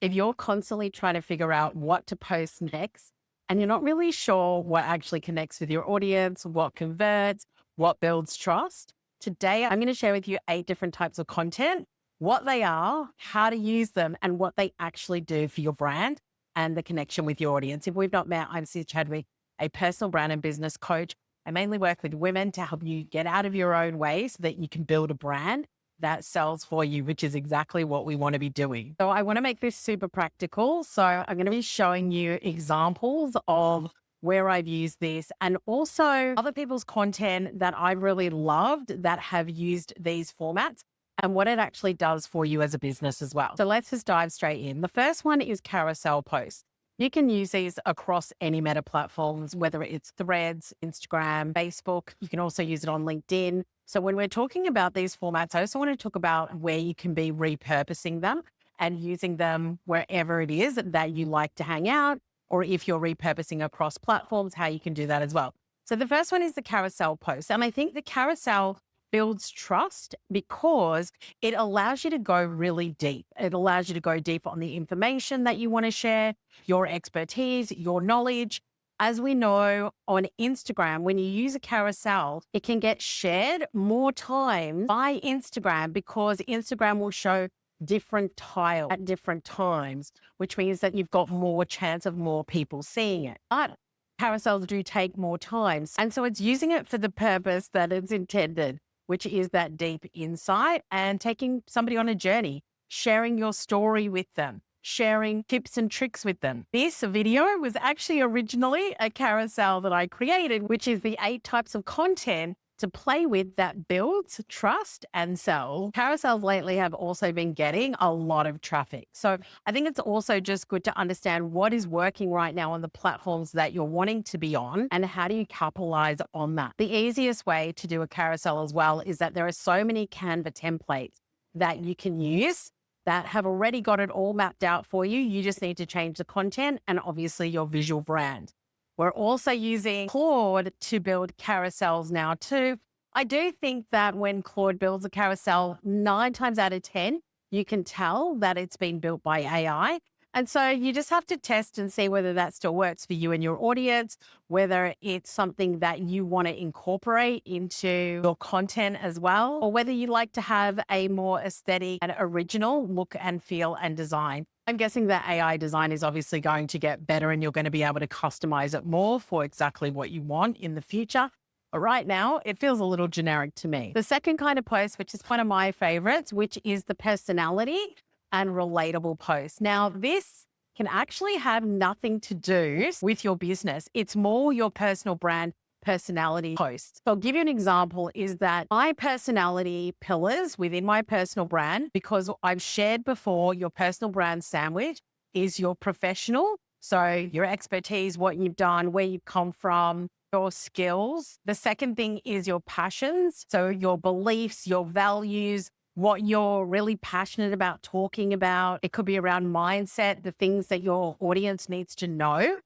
If you're constantly trying to figure out what to post next and you're not really sure what actually connects with your audience, what converts, what builds trust, today I'm going to share with you 8 different types of content, what they are, how to use them, and what they actually do for your brand and the connection with your audience. If we've not met, I'm Sid Chadwick, a personal brand and business coach. I mainly work with women to help you get out of your own way so that you can build a brand that sells for you, which is exactly what we want to be doing. So I want to make this super practical. So I'm going to be showing you examples of where I've used this and also other people's content that I really loved that have used these formats and what it actually does for you as a business as well. So let's just dive straight in. The first one is carousel posts. You can use these across any meta platforms, whether it's Threads, Instagram, Facebook. You can also use it on LinkedIn. So when we're talking about these formats, I also want to talk about where you can be repurposing them and using them wherever it is that you like to hang out, or if you're repurposing across platforms, how you can do that as well. So the first one is the carousel post. And I think the carousel builds trust because it allows you to go really deep. It allows you to go deep on the information that you want to share, your expertise, your knowledge. As we know on Instagram, when you use a carousel, it can get shared more times by Instagram because Instagram will show different tiles at different times, which means that you've got more chance of more people seeing it. But carousels do take more time. And so it's using it for the purpose that it's intended, which is that deep insight and taking somebody on a journey, sharing your story with them, sharing tips and tricks with them. This video was actually originally a carousel that I created, which is the 8 types of content to play with that builds trust and sell. Carousels lately have also been getting a lot of traffic. So I think it's also just good to understand what is working right now on the platforms that you're wanting to be on and how do you capitalize on that. The easiest way to do a carousel as well is that there are so many Canva templates that you can use that have already got it all mapped out for you. You just need to change the content and obviously your visual brand. We're also using Claude to build carousels now too. I do think that when Claude builds a carousel, 9 times out of 10, you can tell that it's been built by AI. And so you just have to test and see whether that still works for you and your audience, whether it's something that you want to incorporate into your content as well, or whether you like to have a more aesthetic and original look and feel and design. I'm guessing that AI design is obviously going to get better and you're going to be able to customize it more for exactly what you want in the future. But right now, it feels a little generic to me. The second kind of post, which is one of my favorites, which is the personality and relatable post. Now, this can actually have nothing to do with your business. It's more your personal brand personality posts. So I'll give you an example is that my personality pillars within my personal brand, because I've shared before, your personal brand sandwich is your professional. So your expertise, what you've done, where you've come from, your skills. The second thing is your passions. So your beliefs, your values, what you're really passionate about talking about. It could be around mindset, the things that your audience needs to know.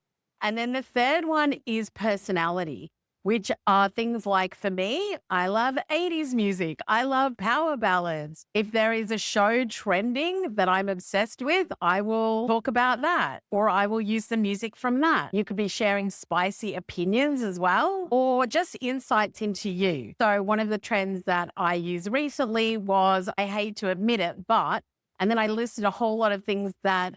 And then the third one is personality, which are things like, for me, I love 80s music. I love power ballads. If there is a show trending that I'm obsessed with, I will talk about that, or I will use the music from that. You could be sharing spicy opinions as well, or just insights into you. So one of the trends that I used recently was, I hate to admit it, but, and then I listed a whole lot of things that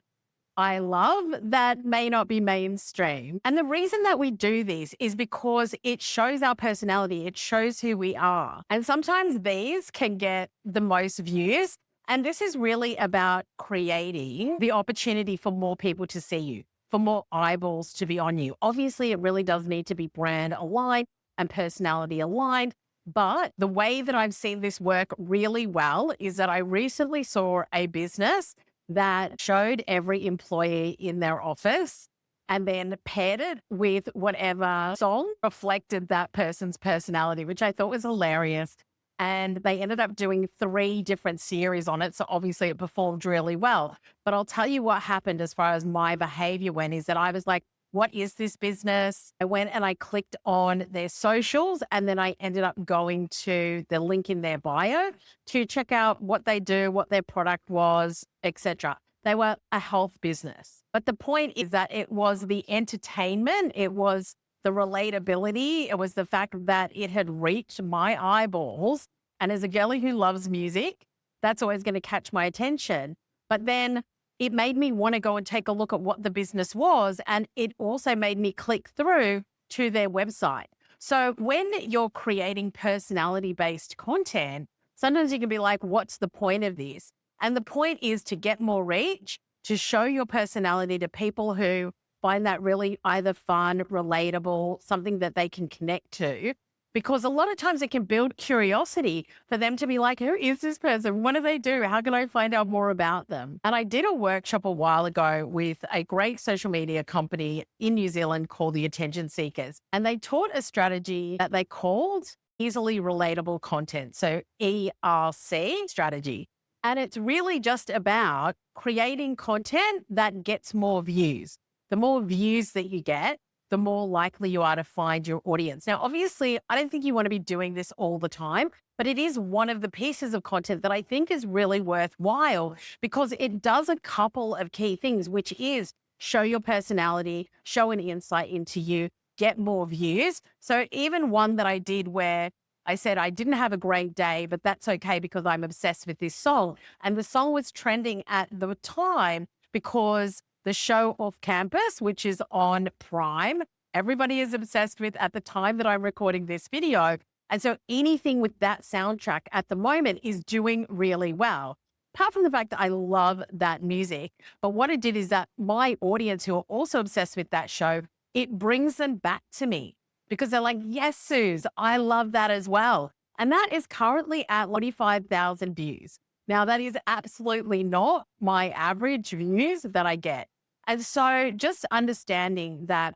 I love that may not be mainstream. And the reason that we do this is because it shows our personality. It shows who we are. And sometimes these can get the most views. And this is really about creating the opportunity for more people to see you, for more eyeballs to be on you. Obviously, it really does need to be brand aligned and personality aligned. But the way that I've seen this work really well is that I recently saw a business that showed every employee in their office and then paired it with whatever song reflected that person's personality, which I thought was hilarious. And they ended up doing 3 different series on it. So obviously it performed really well. But I'll tell you what happened as far as my behavior went is that I was like, what is this business? I went and I clicked on their socials and then I ended up going to the link in their bio to check out what they do, what their product was, etc. They were a health business. But the point is that it was the entertainment, it was the relatability, it was the fact that it had reached my eyeballs. And as a girlie who loves music, that's always going to catch my attention. But then it made me want to go and take a look at what the business was. And it also made me click through to their website. So when you're creating personality-based content, sometimes you can be like, what's the point of this? And the point is to get more reach, to show your personality to people who find that really either fun, relatable, something that they can connect to. Because a lot of times it can build curiosity for them to be like, who is this person? What do they do? How can I find out more about them? And I did a workshop a while ago with a great social media company in New Zealand called the Attention Seekers. And they taught a strategy that they called easily relatable content. So ERC strategy. And it's really just about creating content that gets more views. The more views that you get, the more likely you are to find your audience. Now, obviously, I don't think you want to be doing this all the time, but it is one of the pieces of content that I think is really worthwhile because it does a couple of key things, which is show your personality, show an insight into you, get more views. So even one that I did where I said, I didn't have a great day, but that's okay because I'm obsessed with this song. And the song was trending at the time because the show Off Campus, which is on Prime, everybody is obsessed with at the time that I'm recording this video. And so anything with that soundtrack at the moment is doing really well. Apart from the fact that I love that music, but what it did is that my audience who are also obsessed with that show, it brings them back to me because they're like, yes, Suze, I love that as well. And that is currently at 45,000 views. Now, that is absolutely not my average views that I get. And so just understanding that,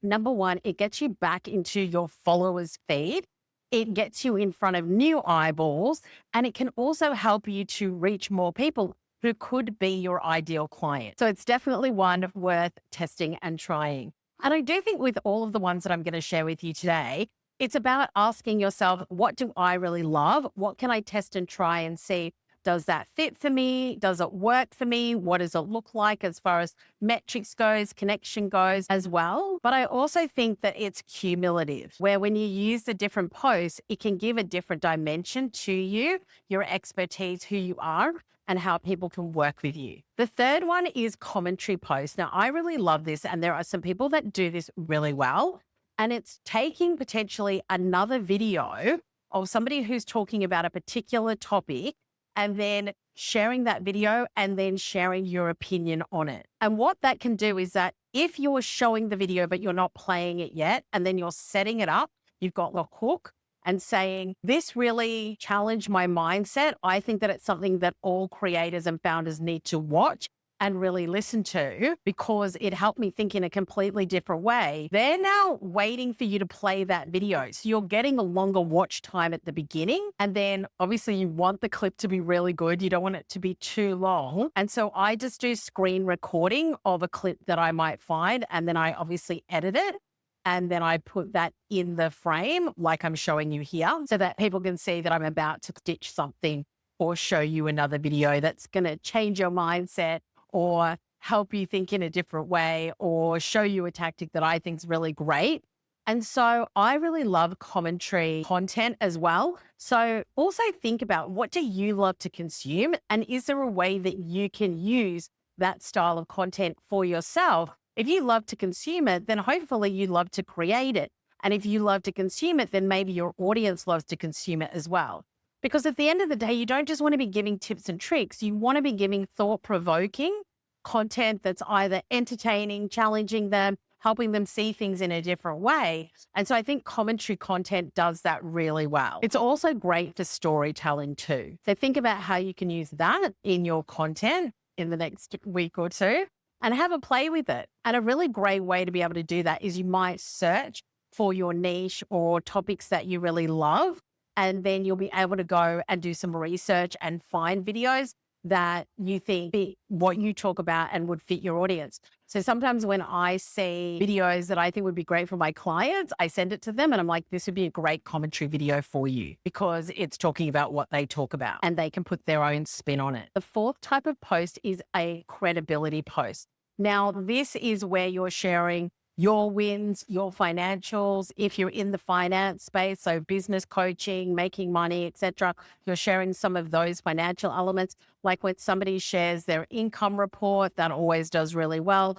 number one, it gets you back into your followers' feed. It gets you in front of new eyeballs, and it can also help you to reach more people who could be your ideal client. So it's definitely one worth testing and trying. And I do think with all of the ones that I'm going to share with you today, it's about asking yourself, what do I really love? What can I test and try and see? Does that fit for me? Does it work for me? What does it look like as far as metrics goes, connection goes as well? But I also think that it's cumulative, where when you use the different posts, it can give a different dimension to you, your expertise, who you are, and how people can work with you. The third one is commentary posts. Now, I really love this, and there are some people that do this really well. And it's taking potentially another video of somebody who's talking about a particular topic and then sharing that video and then sharing your opinion on it. And what that can do is that if you're showing the video, but you're not playing it yet, and then you're setting it up, you've got the hook and saying, this really challenged my mindset. I think that it's something that all creators and founders need to watch and really listen to because it helped me think in a completely different way. They're now waiting for you to play that video. So you're getting a longer watch time at the beginning. And then obviously you want the clip to be really good. You don't want it to be too long. And so I just do screen recording of a clip that I might find. And then I obviously edit it. And then I put that in the frame like I'm showing you here so that people can see that I'm about to stitch something or show you another video that's going to change your mindset or help you think in a different way or show you a tactic that I think is really great. And so I really love commentary content as well. So also think about, what do you love to consume? And is there a way that you can use that style of content for yourself? If you love to consume it, then hopefully you love to create it. And if you love to consume it, then maybe your audience loves to consume it as well. Because at the end of the day, you don't just want to be giving tips and tricks. You want to be giving thought-provoking content that's either entertaining, challenging them, helping them see things in a different way. And so I think commentary content does that really well. It's also great for storytelling too. So think about how you can use that in your content in the next week or two and have a play with it. And a really great way to be able to do that is you might search for your niche or topics that you really love. And then you'll be able to go and do some research and find videos that you think fit what you talk about and would fit your audience. So sometimes when I see videos that I think would be great for my clients, I send it to them and I'm like, this would be a great commentary video for you because it's talking about what they talk about and they can put their own spin on it. The fourth type of post is a credibility post. Now, this is where you're sharing your wins, your financials. If you're in the finance space, so business coaching, making money, etc., you're sharing some of those financial elements. Like when somebody shares their income report, that always does really well.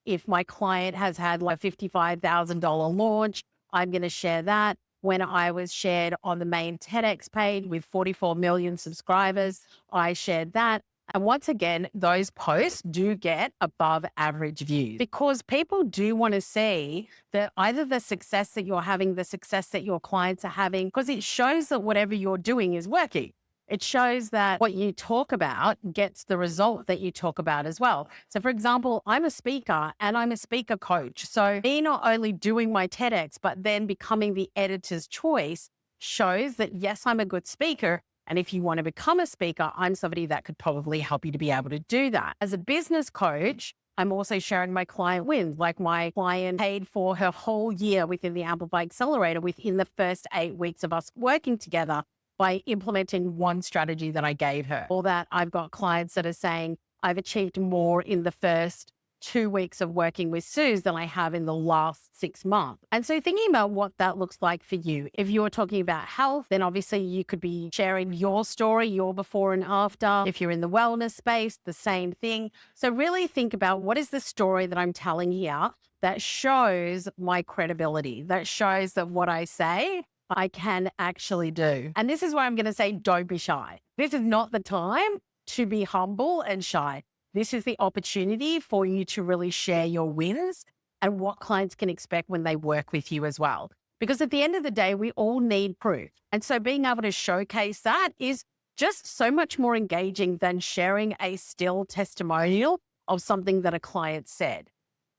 If my client has had like a $55,000 launch, I'm going to share that. When I was shared on the main TEDx page with 44 million subscribers, I shared that. And once again, those posts do get above average views because people do want to see that either the success that you're having, the success that your clients are having, because it shows that whatever you're doing is working. It shows that what you talk about gets the result that you talk about as well. So for example, I'm a speaker and I'm a speaker coach. So me not only doing my TEDx, but then becoming the editor's choice shows that yes, I'm a good speaker. And if you want to become a speaker, I'm somebody that could probably help you to be able to do that. As a business coach, I'm also sharing my client wins. Like my client paid for her whole year within the Amplify Accelerator within the first 8 weeks of us working together by implementing one strategy that I gave her. Or that I've got clients that are saying, I've achieved more in the first 2 weeks of working with Suze than I have in the last 6 months. And so thinking about what that looks like for you, if you're talking about health, then obviously you could be sharing your story, your before and after. If you're in the wellness space, the same thing. So really think about what is the story that I'm telling here that shows my credibility, that shows that what I say, I can actually do. And this is why I'm going to say, don't be shy. This is not the time to be humble and shy. This is the opportunity for you to really share your wins and what clients can expect when they work with you as well. Because at the end of the day, we all need proof. And so being able to showcase that is just so much more engaging than sharing a still testimonial of something that a client said.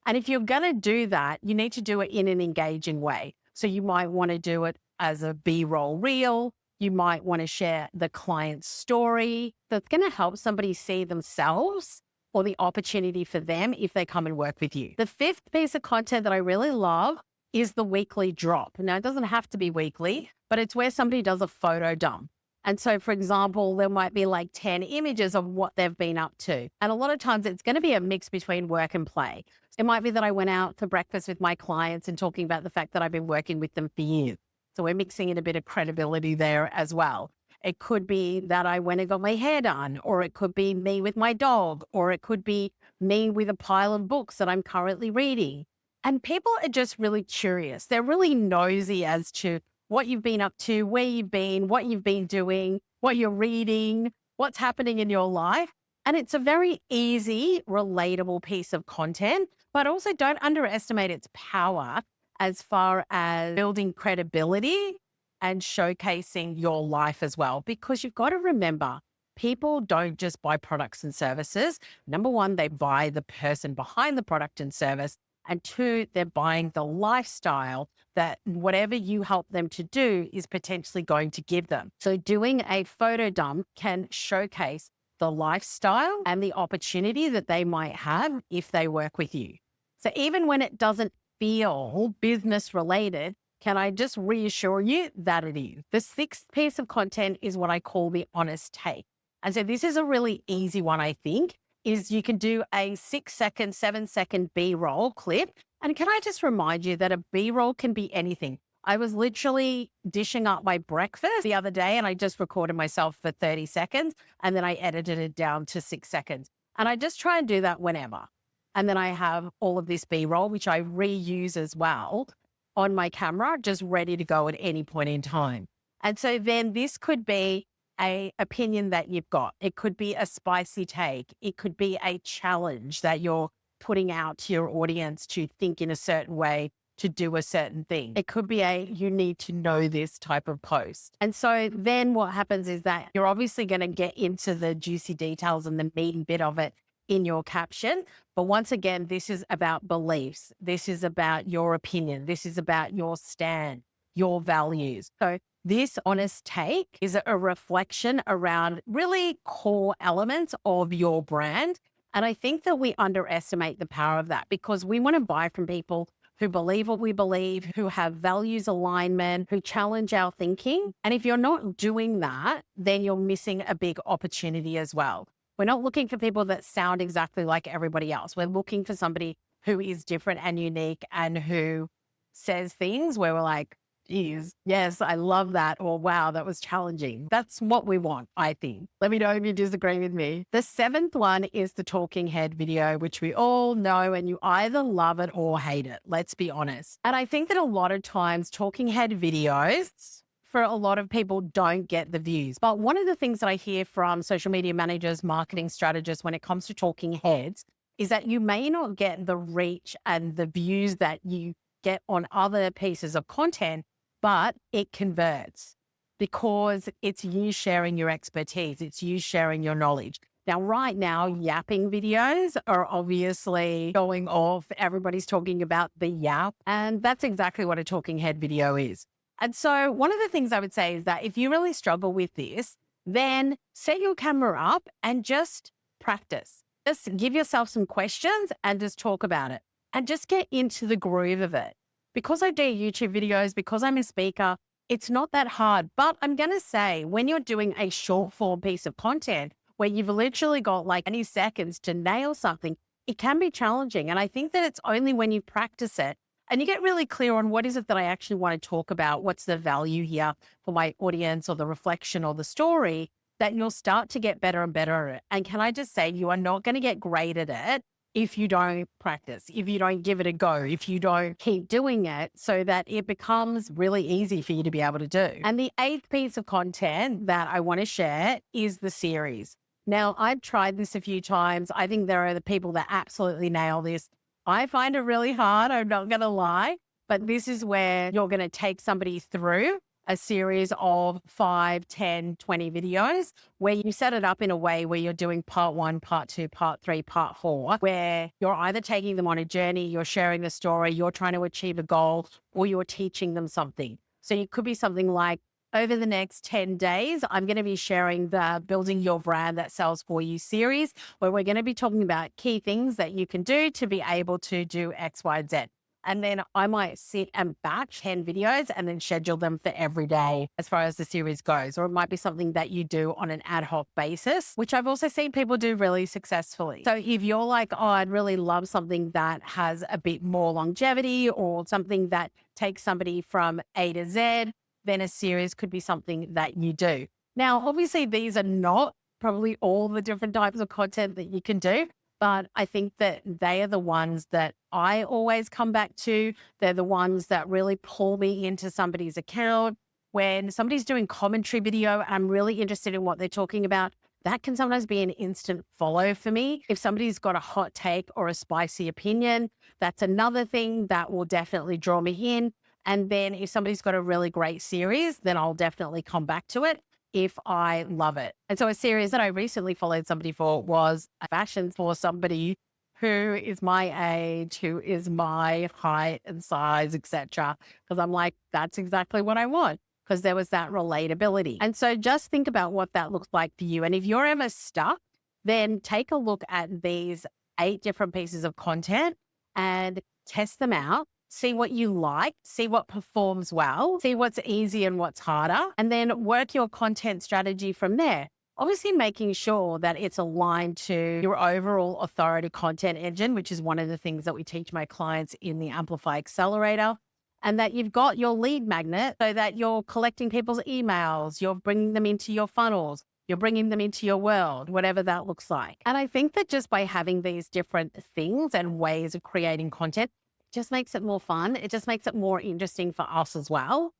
And if you're going to do that, you need to do it in an engaging way. So you might want to do it as a B-roll reel. You might want to share the client's story that's going to help somebody see themselves or the opportunity for them if they come and work with you. The fifth piece of content that I really love is the weekly drop. Now, it doesn't have to be weekly, but it's where somebody does a photo dump. And so, for example, there might be like 10 images of what they've been up to. And a lot of times it's going to be a mix between work and play. It might be that I went out for breakfast with my clients and talking about the fact that I've been working with them for years. So we're mixing in a bit of credibility there as well. It could be that I went and got my hair done, or it could be me with my dog, or it could be me with a pile of books that I'm currently reading. And people are just really curious. They're really nosy as to what you've been up to, where you've been, what you've been doing, what you're reading, what's happening in your life. And it's a very easy, relatable piece of content, but also don't underestimate its power as far as building credibility and showcasing your life as well. Because you've got to remember, people don't just buy products and services. Number one, they buy the person behind the product and service. And two, they're buying the lifestyle that whatever you help them to do is potentially going to give them. So doing a photo dump can showcase the lifestyle and the opportunity that they might have if they work with you. So even when it doesn't feel business related, can I just reassure you that it is? The sixth piece of content is what I call the honest take. And so this is a really easy one, I think, is you can do a 6-second, 7-second B-roll clip. And can I just remind you that a B-roll can be anything. I was literally dishing up my breakfast the other day and I just recorded myself for 30 seconds and then I edited it down to 6 seconds. And I just try and do that whenever. And then I have all of this B-roll, which I reuse as well on my camera, just ready to go at any point in time. And so then this could be a opinion that you've got. It could be a spicy take. It could be a challenge that you're putting out to your audience to think in a certain way, to do a certain thing. It could be a you need to know this type of post. And so then what happens is that you're obviously going to get into the juicy details and the meat and bit of it in your caption. But once again, this is about beliefs. This is about your opinion. This is about your stand, your values. So This honest take is a reflection around really core elements of your brand. And I think that we underestimate the power of that because we want to buy from people who believe what we believe, who have values alignment, who challenge our thinking. And if you're not doing that, then you're missing a big opportunity as well. We're not looking for people that sound exactly like everybody else. We're looking for somebody who is different and unique and who says things where we're like, geez, yes, I love that. Or wow, that was challenging. That's what we want, I think. Let me know if you disagree with me. The seventh one is the talking head video, which we all know, and you either love it or hate it. Let's be honest. And I think that a lot of times talking head videos for a lot of people don't get the views. But one of the things that I hear from social media managers, marketing strategists when it comes to talking heads is that you may not get the reach and the views that you get on other pieces of content, but it converts because it's you sharing your expertise. It's you sharing your knowledge. Now, right now, yapping videos are obviously going off. Everybody's talking about the yap, and that's exactly what a talking head video is. And so one of the things I would say is that if you really struggle with this, then set your camera up and just practice. Just give yourself some questions and just talk about it and just get into the groove of it. Because I do YouTube videos, because I'm a speaker, it's not that hard. But I'm going to say when you're doing a short form piece of content where you've literally got like 20 seconds to nail something, it can be challenging. And I think that it's only when you practice it and you get really clear on what is it that I actually want to talk about, what's the value here for my audience or the reflection or the story, that you'll start to get better and better at it. And can I just say, you are not going to get great at it if you don't practice, if you don't give it a go, if you don't keep doing it so that it becomes really easy for you to be able to do. And the eighth piece of content that I want to share is the series. Now, I've tried this a few times. I think there are the people that absolutely nail this. I find it really hard, I'm not going to lie, but this is where you're going to take somebody through a series of 5, 10, 20 videos where you set it up in a way where you're doing part 1, part 2, part 3, part 4, where you're either taking them on a journey, you're sharing the story, you're trying to achieve a goal, or you're teaching them something. So it could be something like, over the next 10 days, I'm going to be sharing the Building Your Brand That Sells For You series, where we're going to be talking about key things that you can do to be able to do X, Y, Z. And then I might sit and batch 10 videos and then schedule them for every day as far as the series goes. Or it might be something that you do on an ad hoc basis, which I've also seen people do really successfully. So if you're like, oh, I'd really love something that has a bit more longevity or something that takes somebody from A to Z, then a series could be something that you do. Now, obviously, these are not probably all the different types of content that you can do, but I think that they are the ones that I always come back to. They're the ones that really pull me into somebody's account. When somebody's doing commentary video and I'm really interested in what they're talking about, that can sometimes be an instant follow for me. If somebody's got a hot take or a spicy opinion, that's another thing that will definitely draw me in. And then if somebody's got a really great series, then I'll definitely come back to it if I love it. And so a series that I recently followed somebody for was a fashion for somebody who is my age, who is my height and size, etc. Because I'm like, that's exactly what I want, because there was that relatability. And so just think about what that looks like for you. And if you're ever stuck, then take a look at these 8 different pieces of content and test them out. See what you like, see what performs well, see what's easy and what's harder, and then work your content strategy from there. Obviously, making sure that it's aligned to your overall authority content engine, which is one of the things that we teach my clients in the Amplify Accelerator, and that you've got your lead magnet so that you're collecting people's emails, you're bringing them into your funnels, you're bringing them into your world, whatever that looks like. And I think that just by having these different things and ways of creating content, just makes it more fun. It just makes it more interesting for us as well.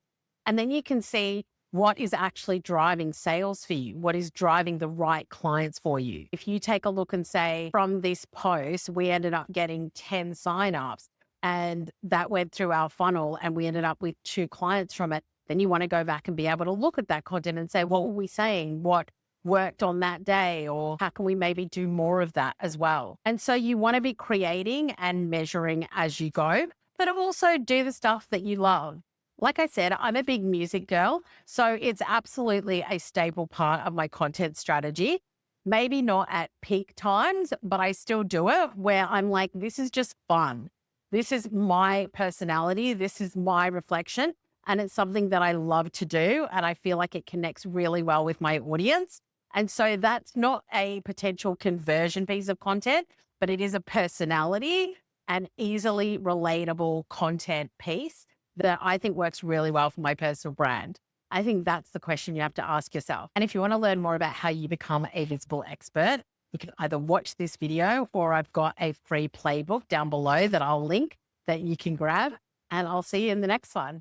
And then you can see what is actually driving sales for you, what is driving the right clients for you. If you take a look and say, from this post, we ended up getting 10 signups and that went through our funnel and we ended up with 2 clients from it, then you want to go back and be able to look at that content and say, what were we saying? What worked on that day, or how can we maybe do more of that as well? And so you want to be creating and measuring as you go, but also do the stuff that you love. Like I said, I'm a big music girl, so it's absolutely a staple part of my content strategy. Maybe not at peak times, but I still do it where I'm like, this is just fun. This is my personality. This is my reflection. And it's something that I love to do. And I feel like it connects really well with my audience. And so that's not a potential conversion piece of content, but it is a personality and easily relatable content piece that I think works really well for my personal brand. I think that's the question you have to ask yourself. And if you want to learn more about how you become a visible expert, you can either watch this video or I've got a free playbook down below that I'll link that you can grab. And I'll see you in the next one.